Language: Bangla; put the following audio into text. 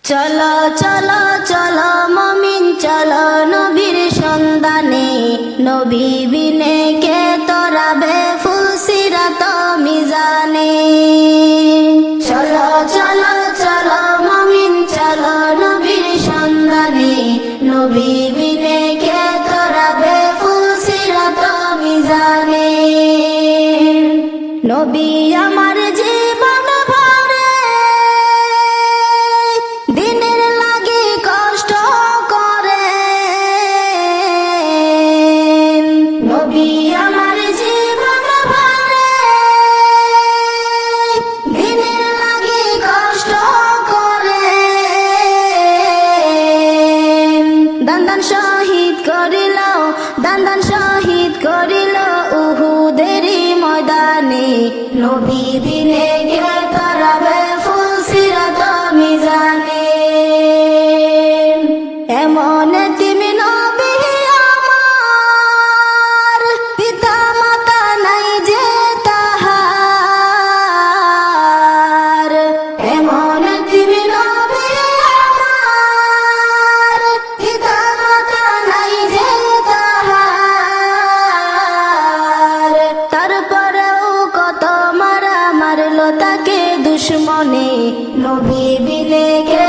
চলো চলো চলো মুমিন চলো নবীর সন্ধানে, নবী বিনে কে তরাবে ফুলসিরাত মিজানে। চলো চলো চলো মুমিন চলো নবীর সন্ধানে, নবী বিনে কে তরাবে ফুলসিরাত মিজানে। নবী আমার জীবন ভরে দিনের লাগি কষ্ট করে, নবী আমার জীবন ভরে দিনের লাগি কষ্ট করে। দান দান শহীদ করিল, দান দান শহীদ করিল উহুদেরই ময়দানে, নবী বিনে কে তরাবে ফুলসিরাত মিজানে। এমন তুমি নবী আমার, পিতা মাতা নাই যে তাহার। এমন তুমি নবী আমার, পিতা মাতা নাই যে তাহার। তারপরেও কত মারা মারলো তাকে দুশ্মনে, নবী বিনে কে